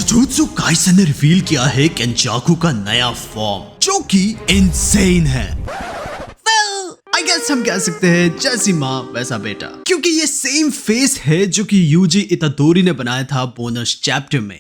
Jujutsu Kaisen ने reveal किया है केंचाकू का नया फॉर्म जो कि इनसेन है। आई गेस हम कह सकते हैं जैसी माँ वैसा बेटा, क्योंकि ये सेम फेस है जो कि यूजी इतादोरी ने बनाया था बोनस चैप्टर में।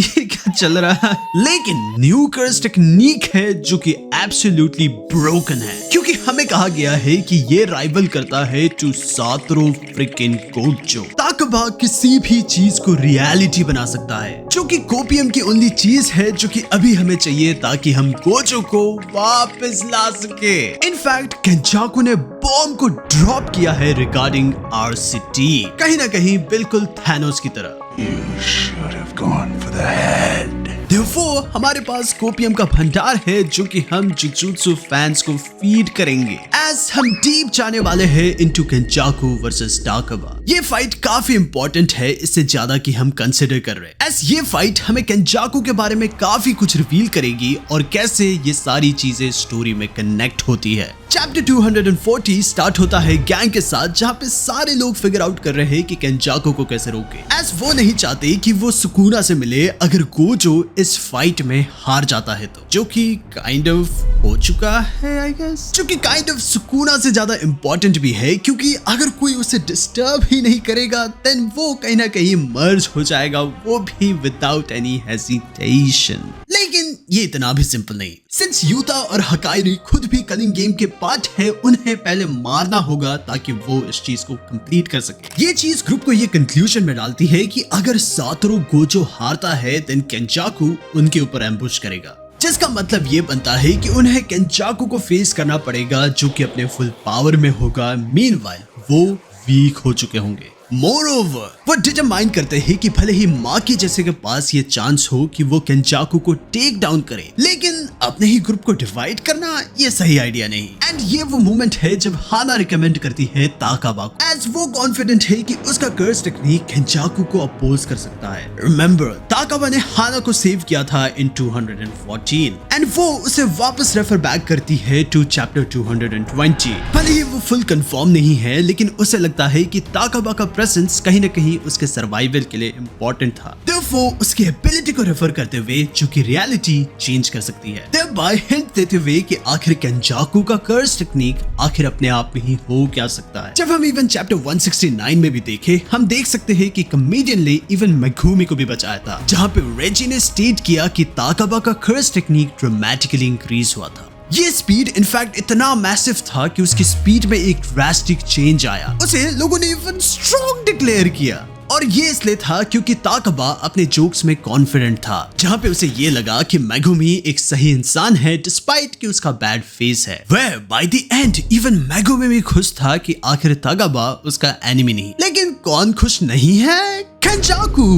ये क्या चल रहा है? लेकिन न्यू कर्स टेक्निक है जो कि एब्सोल्युटली ब्रोकन है, क्योंकि हमें कहा गया है कि ये राइवल करता है टू सातोरू फ्रिकिंग गोजो। ताकबा किसी भी चीज को रियलिटी बना सकता है, जो कि कोपियम की ओनली चीज है जो कि अभी हमें चाहिए ताकि हम गोजो को वापस ला सके। इनफैक्ट केंचाकू ने बॉम्ब को ड्रॉप किया है रिगार्डिंग RCT, कहीं ना कहीं बिल्कुल थैनोस की तरह। You should have gone for the head. Therefore, हमारे पास कोपियम का भंडार है जो कि हम जुजुत्सु फैंस को फीड करेंगे एज हम डीप जाने वाले हैं इनटू केंचाकू वर्सेस ताकबा। ये फाइट काफी इंपॉर्टेंट है, इससे ज्यादा कि हम कंसिडर कर रहे हैं, एज ये फाइट हमें केंचाकू के बारे में काफी कुछ रिवील करेगी और कैसे ये सारी चीजें स्टोरी में कनेक्ट होती है। चैप्टर 240 स्टार्ट होता है गैंग के साथ, जहाँ पे सारे लोग फिगर आउट कर रहे हैं कि केंचाकू को कैसे रोके, एज वो नहीं चाहते कि वो सुकुना से मिले अगर गोजो इस फाइट में हार जाता है तो, जो कि काइंड ऑफ हो चुका है आई गेस, जो कि काइंड ऑफ सुकुना से ज्यादा इंपॉर्टेंट भी है, क्योंकि अगर कोई उसे डिस्टर्ब ही नहीं करेगा देन वो कहीं ना कहीं मर्ज हो जाएगा, वो भी विदाउट एनी हेजिटेशन। लेकिन ये इतना भी सिंपल नहीं, सिंस यूता और हकाइरी खुद भी कलिंग गेम के पार्ट है, उन्हें पहले मारना होगा ताकि वो इस चीज को कंप्लीट कर सके। ये चीज ग्रुप को ये कंक्लूजन में डालती है कि अगर सातोरू गोजो हारता है देन केंचाकू उनके ऊपर एम्बुश करेगा, जिसका मतलब ये बनता है कि उन्हें केंचाकू को फेस करना पड़ेगा जो कि अपने फुल पावर में होगा। मीनवाइल वो वीक हो चुके होंगे। मोरओवर वो डिटरमाइन करते हैं कि भले ही माकी जैसे के पास ये चांस हो कि वो केंचाकू को टेक डाउन करे, लेकिन अपने ही ग्रुप को डिवाइड करना ये सही आइडिया नहीं। एंड ये वो मोमेंट है जब हाना रिकमेंड करती है ताकाबा को, एज वो कॉन्फिडेंट है कि उसका कर्स टेक्निक केंचाकू को अपोज कर सकता है। रिमेंबर ताकाबा ने हाना को सेव किया था इन 214 एंड वो उसे वापस रेफर बैक करती है टू चैप्टर 220। भले ही वो फुल कंफर्म नहीं है, लेकिन उसे लगता है कि ताकाबा का प्रेजेंस कहीं ना कहीं उसके सर्वाइवल के लिए इंपॉर्टेंट था। Therefore, उसकी एबिलिटी को रेफर करते हुए जो कि रियलिटी चेंज कर सकती है, thereby हिंट देते हुए कि आखिर केंचाकू का कर्स टेक्निक आखिर अपने आप में ही हो क्या सकता है। जब हम इवन चैप्टर 169 में भी देखे, हम देख सकते हैं कि कमेडियन ने इवन मेगुमी को भी बचाया था, जहाँ पे रेजी ने स्टेट किया कि ताकाबा का कर्स टेक्निक ड्रामेटिकली इंक्रीज हुआ था। ये स्पीड इनफैक्ट इतना मैसिव था कि उसकी स्पीड में एक ड्रास्टिक चेंज आया, उसे लोगों ने इवन स्ट्रॉन्ग डिक्लेयर किया। और ये इसलिए था क्योंकि ताकाबा अपने जोक्स में कॉन्फिडेंट था, जहाँ पे उसे ये लगा कि मेगुमी एक सही इंसान है डिस्पाइट कि उसका बैड फेस है। वह by the end even Megumi भी खुश था कि आखिर ताकाबा उसका एनिमी नहीं। लेकिन कौन खुश नहीं है? केंचाकू।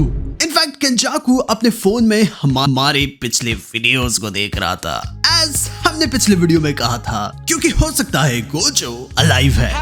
इनफैक्ट केंचाकू अपने फोन में हमारे पिछले वीडियोस को देख रहा था, एज हमने पिछले वीडियो में कहा था, क्योंकि हो सकता है गोजो अलाइव है।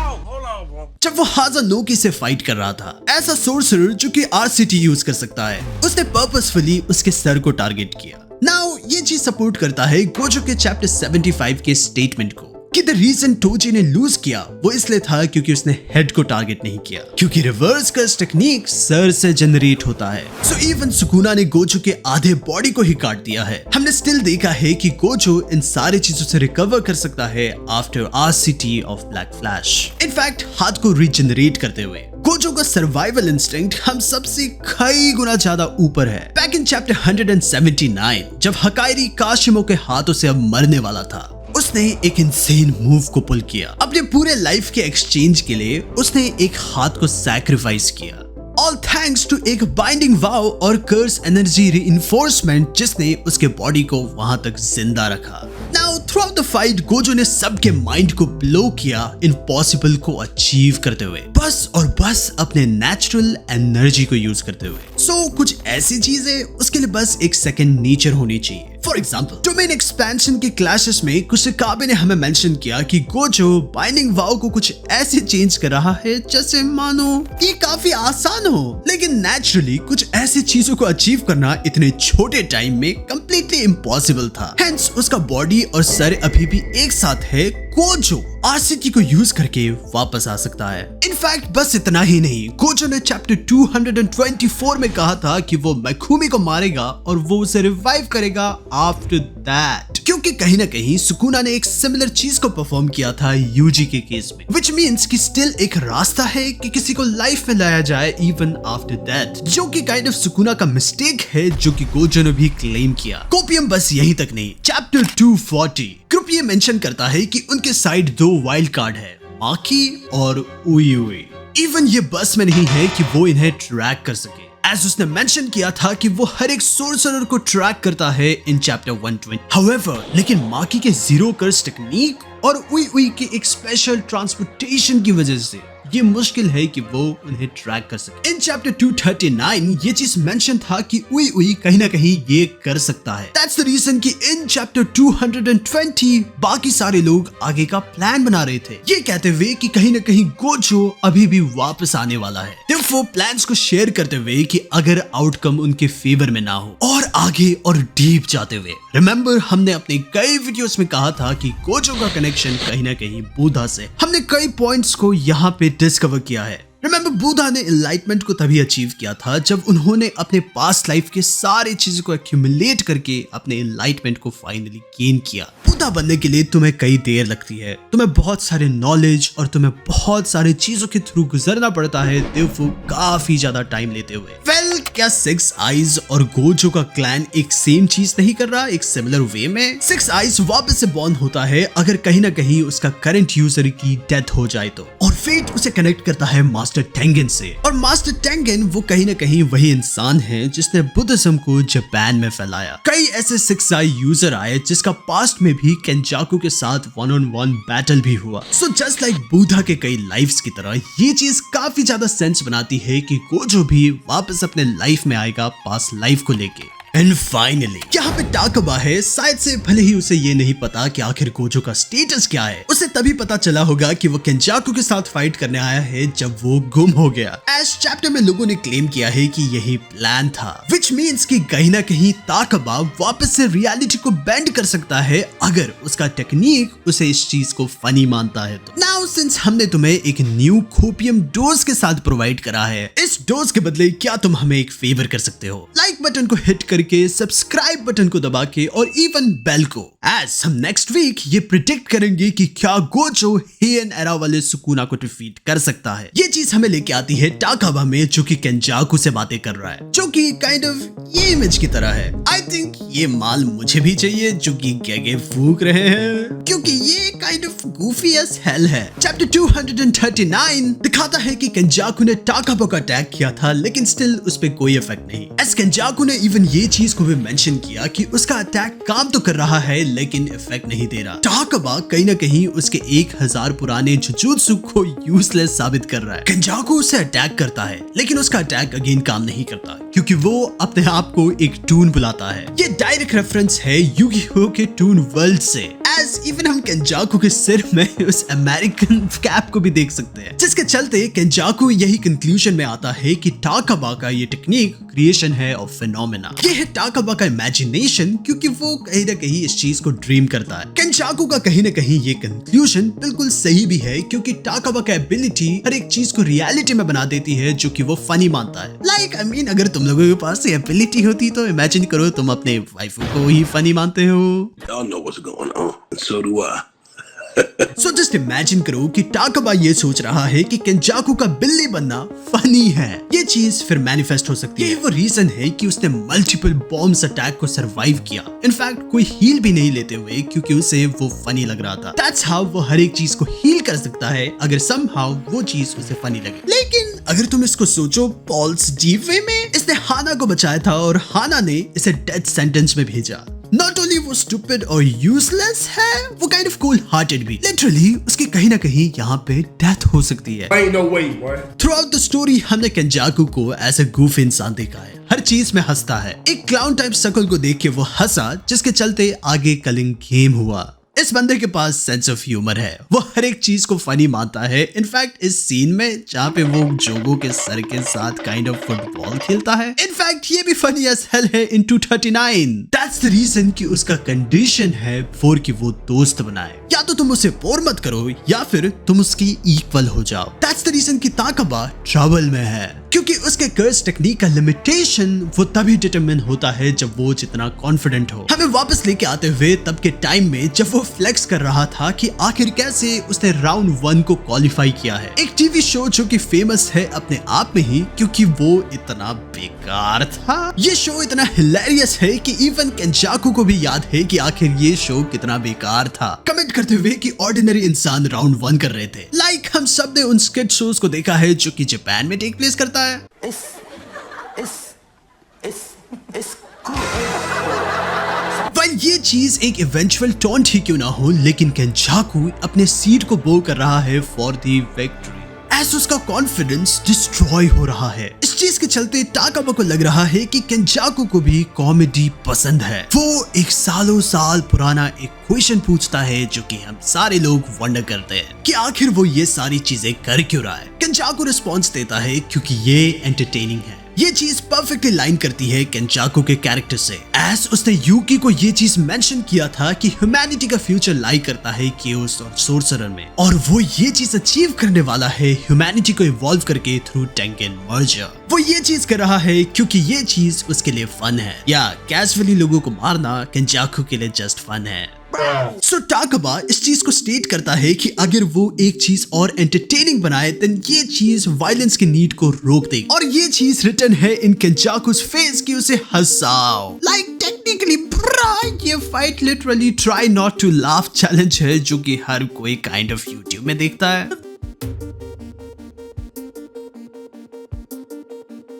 जब वो हाज़ानोकी से फाइट कर रहा था, ऐसा सोर्सरर जो कि RCT यूज कर सकता है, उसने पर्पसफुली उसके सर को टारगेट किया। नाउ ये चीज सपोर्ट करता है गोजो के चैप्टर 75 के स्टेटमेंट को कि द रीजन टोजी ने लूज किया वो इसलिए था क्योंकि उसने हेड को टारगेट नहीं किया, क्योंकि रिवर्स कर्स टेक्निक सर से जनरेट होता है। सो इवन सुकुना ने गोजो के आधे बॉडी को ही काट दिया है। हमने स्टिल देखा है कि गोजो इन सारी चीजों से रिकवर कर सकता है after RCT of black flash. In fact हाथ को रीजनरेट करते हुए गोजो का सर्वाइवल इंस्टिंक्ट हम सबसे कई गुना ज्यादा ऊपर है। बैक इन चैप्टर 179 जब हकाइरी काशिमो के हाथों से अब मरने वाला था, उसने एक इनसेन मूव को पुल किया। अपने पूरे लाइफ के एक्सचेंज के लिए उसने एक हाथ को सैक्रिफाइस किया, ऑल थैंक्स टू एक बाइंडिंग वाव और कर्स एनर्जी रीइंफोर्समेंट जिसने उसके बॉडी को वहां तक जिंदा रखा। Now through out the fight Gojo ने सबके माइंड को ब्लो किया इम्पॉसिबल को अचीव करते हुए, बस और बस अपने नेचुरल एनर्जी को यूज करते हुए। सो कुछ ऐसी चीजें उसके लिए बस एक सेकंड नेचर होनी चाहिए। फॉर एग्जाम्पल डोमेन एक्सपेंशन के क्लैशेस में कुशिकाबे ने हमें मेंशन किया कि गोजो बाइंडिंग वाव को कुछ ऐसे चेंज कर रहा है जैसे मानो ये काफी आसान हो, लेकिन नेचुरली कुछ ऐसी चीजों को अचीव करना इतने छोटे टाइम में कंप्लीटली इम्पॉसिबल था। हेंस उसका बॉडी और सर अभी भी एक साथ है, गोजो आरसीटी को यूज करके वापस आ सकता है। इनफैक्ट बस इतना ही नहीं, गोजो ने चैप्टर 224 में कहा था कि वो मैकुमी को मारेगा और वो उसे रिवाइव करेगा आफ्टर दैट, क्योंकि कहीं ना कहीं सुकुना ने एक सिमिलर चीज को परफॉर्म किया था यूजी के केस में, विच मीन्स कि स्टिल एक रास्ता है कि किसी को लाइफ में लाया जाए इवन आफ्टर डेथ, जो कि काइंड ऑफ सुकुना का मिस्टेक है जो कि गोजो ने भी क्लेम किया। कोपियम बस यहीं तक नहीं, चैप्टर 240 ग्रुप ये मेंशन करता है कि उनके साइड 2 वाइल्ड कार्ड है, माकी और उई उई। इवन ये बस में नहीं है कि वो इन्हें ट्रैक कर सके, एज उसने मेंशन किया था कि वो हर एक सोर्सरर को ट्रैक करता है इन चैप्टर 120। हाउएवर, लेकिन माकी के जीरो कर्स टेक्निक और उई उई के एक स्पेशल ट्रांसपोर्टेशन की वजह से ये मुश्किल है कि वो उन्हें ट्रैक कर सके। इन चैप्टर 239 ये चीज मेंशन था कि उई उई कहीं ना कहीं ये कर सकता है। दैट्स द रीजन कि इन चैप्टर 220 बाकी सारे लोग आगे का प्लान बना रहे थे, ये कहते हुए कि कहीं ना कहीं गोजो अभी भी वापस आने वाला है। वो प्लान्स को शेयर करते हुए कि अगर आउटकम उनके फेवर में ना हो, और आगे और डीप जाते हुए। रिमेंबर, हमने अपने कई वीडियोस में कहा था कि गोजो का कनेक्शन कहीं ना कहीं बुधा से। हमने कई पॉइंट्स को यहाँ पे डिस्कवर किया है। रिमेंबर, बुधा ने एनलाइटमेंट को तभी अचीव किया था जब उन्होंने अपने पास्ट लाइफ के सारे चीजों को एक्यूमुलेट करके अपने एनलाइटमेंट को फाइनली गेन किया। बुधा बनने के लिए तुम्हें कई देर लगती है, तुम्हें बहुत सारे नॉलेज और तुम्हें बहुत सारे चीजों के थ्रू गुजरना पड़ता है, वो काफी ज्यादा टाइम लेते हुए। क्या 6 आइज और गोजो का क्लैन एक सेम चीज नहीं कर रहा, एक सिमिलर वे में? 6 आइज वापस से बॉर्न होता है अगर कहीं ना कहीं उसका करंट यूजर की डेथ हो जाए तो, और फेट उसे कनेक्ट करता है मास्टर टेंगन से। और मास्टर टेंगन वो कहीं ना कहीं वही इंसान है जिसने बुद्धिज्म को जापान में फैलाया। कई ऐसे 6 आई यूजर आए जिसका पास्ट में भी केंजाकू के साथ 1-on-1 बैटल भी हुआ। सो जस्ट लाइक बुधा के कई लाइफ्स की तरह ये चीज काफी ज्यादा सेंस बनाती है कि गोजो भी वापस अपने लाइफ में आएगा पास्ट लाइफ को लेके। एंड फाइनली यहाँ पे टाकबा है, शायद से भले ही उसे ये नहीं पता कि आखिर गोजो का स्टेटस क्या है, उसे तभी पता चला होगा कि वो केंजाकू के साथ फाइट करने आया है जब वो गुम हो गया। एज चैप्टर में लोगों ने क्लेम किया है कि यही प्लान था, विच मीन्स कि कहीं ना कहीं टाकबा वापस से रियलिटी को बेंड कर सकता है अगर उसका टेक्निक उसे इस चीज को फनी मानता है तो। नाउ सिंस हमने तुम्हें एक न्यू कोपियम डोज के साथ प्रोवाइड करा है, इस डोज के बदले क्या तुम हमें एक फेवर कर सकते हो? लाइक बटन को हिट करके, सब्सक्राइब बटन को दबा के और इवन बेल को। एज हम नेक्स्ट वीक ये प्रिडिक्ट करेंगे कि क्या गोजो हेयन एरा वाले सुकुना को डिफीट कर सकता है। ये चीज हमें लेके आती है टाकबा में, जो कि केंजाकू से बातें कर रहा है, जो कि काइंड ऑफ ये इमेज की तरह है। आई थिंक ये माल मुझे भी चाहिए जो कि गेगे फूक रहे हैं, क्योंकि ये kind of goofy as hell है। चैप्टर 239 दिखाता है कि केंजाकू ने टाकबा को अटैक किया था, लेकिन स्टिल उस पे कोई इफेक्ट नहीं। एज केंजाकू ने इवन ये चीज को भी मेंशन किया कि उसका अटैक काम तो कर रहा है लेकिन इफेक्ट नहीं दे रहा। टाकबा कहीं ना कहीं उसके 1000 पुराने जुजुत्सु को यूजलेस साबित कर रहा है। केंजाकू उसे अटैक करता है लेकिन उसका अटैक अगेन काम नहीं करता, क्योंकि वो अपने आप को एक टून बुलाता है। ये डायरेक्ट रेफरेंस है यूगिहो के टून वर्ल्ड से। एज इवन हम केंजाकू के सिर में उस अमेरिकन कैप को भी देख सकते हैं, जिसके चलते केंजाकू यही कंक्लूजन में आता है कि टाकबा का ये टेक्निक क्रिएशन है ऑफ फिनोमेना। ये है टाकबा का इमेजिनेशन, क्योंकि वो कहीं ना कहीं इस चीज को ड्रीम करता है। केंजाकू का कहीं ना कहीं ये कंक्लूजन बिल्कुल सही भी है, क्योंकि टाकबा का एबिलिटी हर एक चीज को रियलिटी में बना देती है जो कि वो फनी मानता है। लाइक आई मीन, अगर तुम लोगों के पास ये एबिलिटी होती तो इमेजिन करो तुम अपने वाइफ को ही फनी मानते हो। Y'all know what's going on, and so do I. So just imagine करो कि टाकबा ये सोच रहा है कि केंजाकू का बिल्ली बनना फनी है। ये चीज फिर मैनिफेस्ट हो सकती है। ये वो रीजन है कि उसने मल्टीपल बॉम्ब्स अटैक को सरवाइव किया, इनफैक्ट कोई हील भी नहीं लेते हुए, क्योंकि उसे वो फनी लग रहा था। दैट्स हाउ वो हर एक चीज को हील कर सकता है अगर समहाउ वो चीज उसे फनी लगे। लेकिन अगर तुम इसको सोचो पॉल्स डीप वे में, इसने हाना को बचाया था और हाना ने इसे डेथ सेंटेंस में भेजा। नॉट ओनली वो स्टूपिड और यूजलेस है, वो काइंड ऑफ कूल हार्टेड भी। लिटरली उसकी कहीं ना कहीं यहाँ पे डेथ हो सकती है। Ain't no way, boy. Through out the story हमने केंजाकू को एज ए गूफ इंसान देखा है, हर चीज में हंसता है। एक क्लाउन टाइप शकल को देख के वो हंसा, जिसके चलते आगे कलिंग गेम हुआ। इस बंदे के पास सेंस ऑफ ह्यूमर है, वो हर एक चीज को फनी मानता है। इनफैक्ट इस सीन में जहाँ पे वो जोगो के सर के साथ काइंड ऑफ फुटबॉल खेलता है, इनफैक्ट ये भी फनी एज हेल है इन 239। दैट्स द रीजन कि उसका कंडीशन है फॉर कि वो दोस्त बनाए, या तो तुम उसे बोर मत करो या फिर तुम उसकी इक्वल हो जाओ। दैट्स द रीजन कि ताकबा ट्रबल में है, क्योंकि उसके कर्स टेक्निक का लिमिटेशन वो तभी डिटरमिन होता है जब वो जितना कॉन्फिडेंट हो। हमें वापस लेके आते हुए तब के टाइम में जब वो फ्लेक्स कर रहा था कि आखिर कैसे उसने राउंड 1 को क्वालिफाई किया है। एक टीवी शो जो कि फेमस है अपने आप में ही क्योंकि वो इतना बेकार था। ये शो इतना हिलेरियस है कि इवन केंजाकू को भी याद है कि आखिर ये शो कितना बेकार था, कमेंट करते हुए कि ऑर्डिनरी इंसान राउंड 1 कर रहे थे। लाइक हम सब ने उन स्किट शोज को देखा है जो कि जापान में टेक प्लेस करता है। वेल ये चीज एक इवेंचुअल टॉन्ट ही क्यों ना हो, लेकिन केंजाकू अपने सीट को बो कर रहा है फॉर दी विक्ट्री। ऐसे उसका कॉन्फिडेंस डिस्ट्रॉय हो रहा है। इस चीज के चलते ताकाबा को लग रहा है कि केंजाकू को भी कॉमेडी पसंद है। वो एक सालों साल पुराना एक क्वेश्चन पूछता है जो कि हम सारे लोग वंडर करते हैं कि आखिर वो ये सारी चीजें कर क्यों रहा है। केंजाकू रिस्पॉन्स देता है क्योंकि ये एंटरटेनिंग है। ये चीज परफेक्टली लाइन करती है केंजाकू के कैरेक्टर से, एज उसने यूकी को ये चीज मेंशन किया था कि ह्यूमैनिटी का फ्यूचर लाई करता है केओस और सोर्सरर में, और वो ये चीज अचीव करने वाला है ह्यूमैनिटी को इवॉल्व करके थ्रू टेंकेन मर्जर। वो ये चीज कर रहा है क्योंकि ये चीज उसके लिए फन है, या कैजुअली लोगों को मारना केंजाकू के लिए जस्ट फन है। सो ताकाबा इस चीज को स्टेट करता है कि अगर वो एक चीज और एंटरटेनिंग बनाए देन ये चीज वायलेंस की नीड को रोक देगी, और ये चीज रिटन है इन केंजाकू's फेस कि उसे हंसाओ। लाइक टेक्निकली ये fight literally try not to laugh challenge है जो कि हर कोई काइंड ऑफ यूट्यूब में देखता है।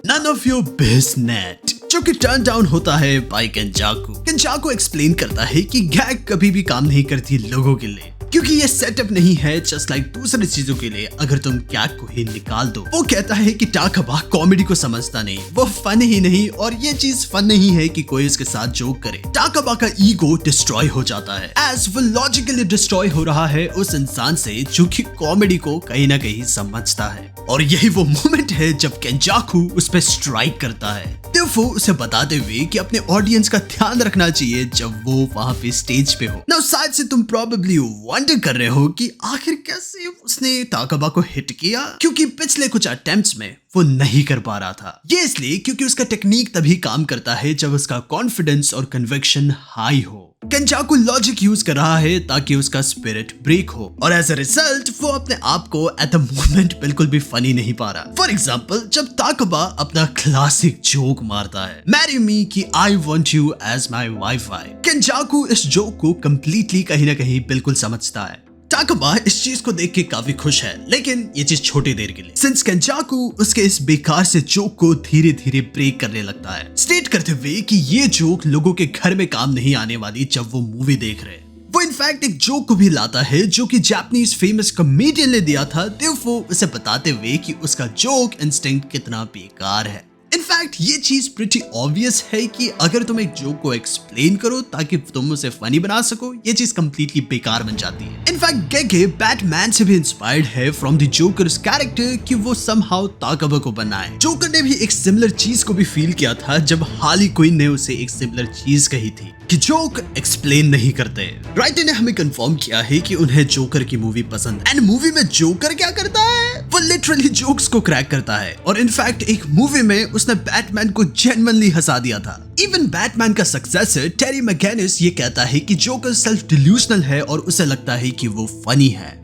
None of your business, जो कि टर्न डाउन होता है बाय केंजाकू। केंजाकू एक्सप्लेन करता है कि गैग कभी भी काम नहीं करती लोगों के लिए, क्योंकि ये सेटअप नहीं है जस्ट लाइक दूसरी चीजों के लिए अगर तुम गैग को ही निकाल दो। वो कहता है कि ताकाबा कॉमेडी को समझता नहीं, वो फन ही नहीं, और ये चीज फन नहीं है कि कोई उसके साथ जोक करे। ताकाबा का ईगो डिस्ट्रॉय हो जाता है, एज वो लॉजिकली डिस्ट्रॉय हो रहा है उस इंसान से जो कि कॉमेडी को कहीं ना कहीं समझता है। और यही वो मोमेंट है जब केंजाकू उस पर स्ट्राइक करता है, तो वो उसे बताते हुए कि अपने ऑडियंस का ध्यान रखना चाहिए जब वो वहां पे स्टेज पे हो। नाउ शायद से तुम प्रोबेबली वंडर कर रहे हो कि आखिर कैसे उसने ताकाबा को हिट किया, क्योंकि पिछले कुछ अटेम्प्ट्स में वो नहीं कर पा रहा था। ये इसलिए क्योंकि उसका टेक्निक तभी काम करता है जब उसका कॉन्फिडेंस और कन्विक्शन हाई हो। केंजाकू लॉजिक यूज कर रहा है ताकि उसका स्पिरिट ब्रेक हो, और एज अ रिजल्ट वो अपने आप को एट द मोमेंट बिल्कुल भी फनी नहीं पा रहा। फॉर एग्जाम्पल जब ताकाबा अपना क्लासिक जोक मारता है, मैरी मी कि I want you as my wifi, केंजाकू इस जोक को कंप्लीटली कहीं ना कहीं बिल्कुल समझता है। ताकाबा इस चीज को देख के काफी खुश है, लेकिन ये चीज छोटी देर के लिए, सिंस केंजाकू उसके इस बेकार से जोक को धीरे धीरे ब्रेक करने लगता है, स्टेट करते हुए कि ये जोक लोगों के घर में काम नहीं आने वाली जब वो मूवी देख रहे हैं। वो इनफैक्ट एक जोक को भी लाता है जो कि जापानीज फेमस कॉमेडियन ने दिया था, तो वो उसे बताते हुए कि उसका जोक इंस्टिंक्ट कितना बेकार है। इनफैक्ट ये चीज प्रिटी ऑब्वियस है कि अगर तुम एक जोक को एक्सप्लेन करो ताकि तुम उसे फनी बना सको, ये चीज कंप्लीटली बेकार बन जाती है। इनफैक्ट गेगे बैटमैन से भी इंस्पायर्ड है फ्रॉम द जोकर्स कैरेक्टर कि वो समहाउ ताकाबा को बनाए। जोकर ने भी एक सिमिलर चीज को भी फील किया था जब हार्ली क्विन ने उसे एक सिमिलर चीज कही थी कि जोक एक्सप्लेन नहीं करते। राइटर ने हमें कंफर्म किया है कि उन्हें जोकर की मूवी पसंद है, एंड मूवी में जोकर क्या करता है, वो लिटरली जोक्स को क्रैक करता है, और इनफैक्ट एक मूवी में उसने बैटमैन को जेन्युइनली हंसा दिया था। इवन बैटमैन का सक्सेसर टेरी मैकगिनिस ये कहता है कि जोकर सेल्फ डिल्यूशनल है और उसे लगता है कि वो फनी है।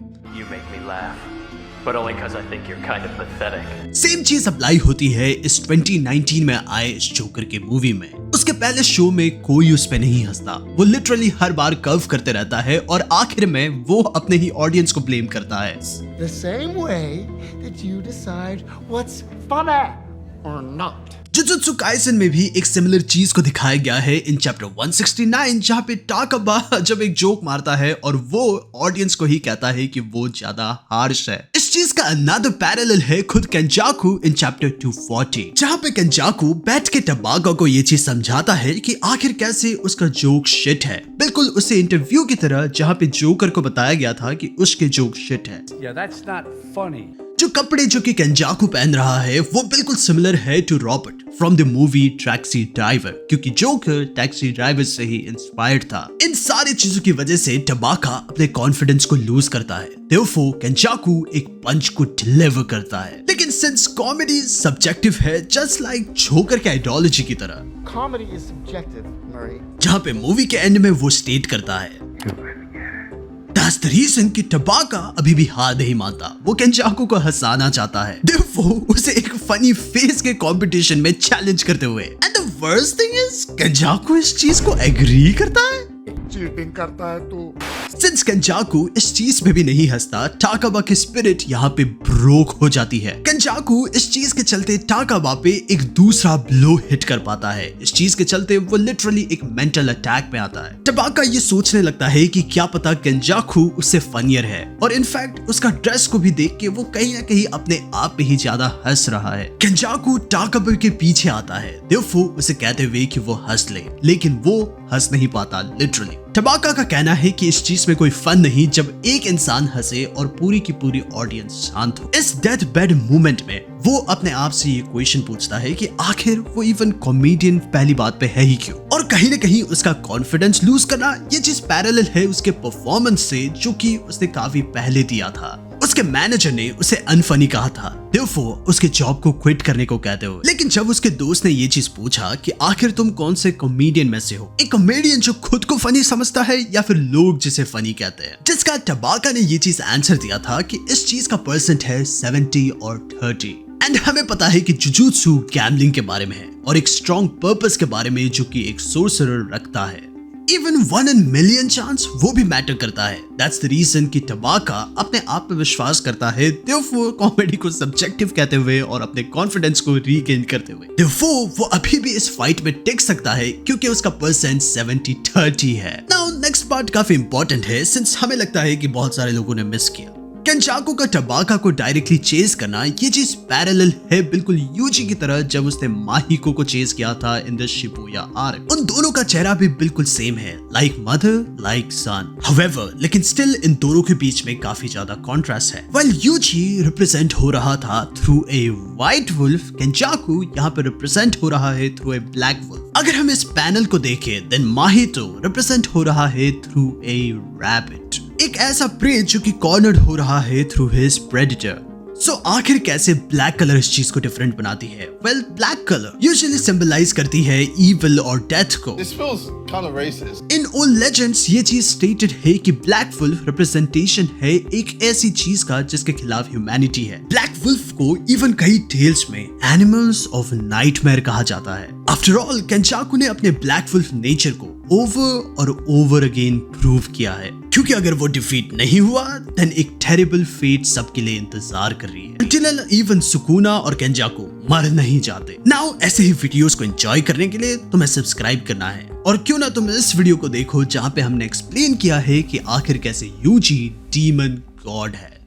But only because I think you're kind of pathetic. Same चीज अप्लाई होती है इस 2019 में आए इस जोकर के मूवी में। उसके पहले शो में कोई उस पे नहीं हंसता, वो लिटरली हर बार कर्व करते रहता है और आखिर में वो अपने ही ऑडियंस को ब्लेम करता है। The same way that you decide what's funny or not. Jujutsu Kaisen में भी एक सिमिलर चीज को दिखाया गया है इन चैप्टर 169, जहाँ पे ताकाबा जब एक जोक मारता है और वो ऑडियंस को ही कहता है कि वो ज्यादा हार्श है। इस चीज जिसका अनदर पैरेलल है खुद केंजाकू इन चैप्टर 240, जहाँ पे केंजाकू बैठ के टबाका को ये चीज समझाता है कि आखिर कैसे उसका जोक शिट है, बिल्कुल उसे इंटरव्यू की तरह जहाँ पे जोकर को बताया गया था कि उसके जोक शिट है। Yeah, that's not funny. जो कपड़े जो कि केंजाकू पहन रहा है वो बिल्कुल सिमिलर है to Robert from the movie taxi driver, क्योंकि जोकर टैक्सी ड्राइवर से ही इंस्पायर्ड था। इन सारी चीजों की वजह से टबाका अपने कॉन्फिडेंस को लूज करता है, देयरफॉर केंजाकू एक पंच को डिलीवर करता है। लेकिन सिंस कॉमेडी सब्जेक्टिव है, जस्ट लाइक जोकर के आइडियोलॉजी की तरह, Comedy is subjective, Murray. जहाँ पे मूवी के एंड में वो स्टेट करता है That's the reason कि टबाका अभी भी हार नहीं मानता, वो केंजाकू को हंसाना चाहता है, therefore उसे एक फनी फेस के कंपटीशन में चैलेंज करते हुए। And the worst thing is केंजाकू इस चीज को एग्री करता है। चीटिंग करता है तू। सिंस केंजाकू इस चीज पे भी नहीं हंसता, टाकाबा की स्पिरिट यहाँ पे ब्रोक हो जाती है। केंजाकू इस चीज के चलते टाकाबा पे एक दूसरा ब्लो हिट कर पाता है। इस चीज के चलते वो लिटरली एक मेंटल अटैक में आता है। टबाका ये सोचने लगता है कि क्या पता केंजाकू उससे फनियर है, और इनफैक्ट उसका ड्रेस को भी देख के वो कहीं ना कहीं अपने आप पे ही ज्यादा हंस रहा है। केंजाकू टाकाबा के पीछे आता है, देयरफॉर उसे कहते हुए कि वो हंस ले, लेकिन वो हंस नहीं पाता लिटरली। टबाका का कहना है कि इस चीज में कोई फन नहीं जब एक इंसान हंसे और पूरी की पूरी ऑडियंस शांत हो। इस डेथ बेड मूवमेंट में वो अपने आप से ये क्वेश्चन पूछता है कि आखिर वो इवन कॉमेडियन पहली बात पे है ही क्यों, और कहीं ना कहीं उसका कॉन्फिडेंस लूज करना ये चीज पैरेलल है उसके परफॉर्मेंस से जो कि उसने काफी पहले दिया था। उसके मैनेजर ने उसे अनफनी कहा था, देयरफॉर उसके जॉब को क्विट करने को कहते हुए। लेकिन जब उसके दोस्त ने ये चीज पूछा कि आखिर तुम कौन से कॉमेडियन में से हो, एक कॉमेडियन जो खुद को फनी समझता है या फिर लोग जिसे फनी कहते हैं, जिसका टबाका ने ये चीज आंसर दिया था कि इस चीज का परसेंट है 70 और 30। एंड हमें पता है कि जुजुत्सु गैम्बलिंग के बारे में है और एक स्ट्रॉन्ग पर्पस के बारे में जो कि एक सोर्सरर रखता है। इवन 1 in million चांस वो भी मैटर करता है। दैट्स द रीजन कि टबाका अपने आप पे विश्वास करता है, देयरफॉर कॉमेडी को सब्जेक्टिव कहते हुए और अपने कॉन्फिडेंस को रीगेन करते हुए, देयरफॉर वो अभी भी इस फाइट में टिक सकता है क्योंकि उसका परसेंट 70-30 है। नाउ नेक्स्ट पार्ट काफी इंपॉर्टेंट है सिंस हमें लगता है कि बहुत सारे लोगों ने मिस किया। केंजाकू का टबाका को डायरेक्टली चेस करना ये चीज पैरेलल है बिल्कुल यूजी की तरह जब उसने माहिको को चेस किया था इन द शिबुया आर्क। उन दोनों का चेहरा भी बिल्कुल सेम है, लाइक मदर लाइक सन। हाउएवर लेकिन स्टिल इन दोनों के बीच में काफी ज्यादा कॉन्ट्रास्ट है। वेल यूजी रिप्रेजेंट हो रहा था थ्रू ए व्हाइट वुल्फ, केंजाकू यहाँ पे रिप्रेजेंट हो रहा है थ्रू ए ब्लैक वुल्फ। अगर हम इस पैनल को देखें देन माहितो रिप्रेजेंट हो रहा है थ्रू ए रैबिट, एक ऐसा प्रे जो कि कॉर्नर्ड हो रहा है थ्रू हिज प्रेडेटर। सो आखिर कैसे ब्लैक कलर इस चीज को डिफरेंट बनाती है? Well black colour usually symbolise करती है इविल और डेथ को। This feels kind of racist. In old legends ये चीज स्टेटेड है कि ब्लैक वुल्फ रिप्रेजेंटेशन है एक ऐसी चीज का जिसके खिलाफ ह्यूमैनिटी है। ब्लैक वुल्फ को इवन कई टेल्स में एनिमल्स ऑफ नाइटमेयर कहा जाता है। आफ्टर ऑल केंजाकू ने अपने ब्लैक वुल्फ नेचर को ओवर और ओवर अगेन प्रूव किया है, क्योंकि अगर वो डिफीट नहीं हुआ देन एक टेरिबल फेट सबके लिए इंतजार कर रही है। Until इवन सुकुना और केंजाकू मर नहीं जाते। नाउ ऐसे ही वीडियोस को एंजॉय करने के लिए तुम्हें सब्सक्राइब करना है, और क्यों ना तुम इस वीडियो को देखो जहाँ पे हमने एक्सप्लेन किया है कि आखिर कैसे यूजी डीमन गॉड है।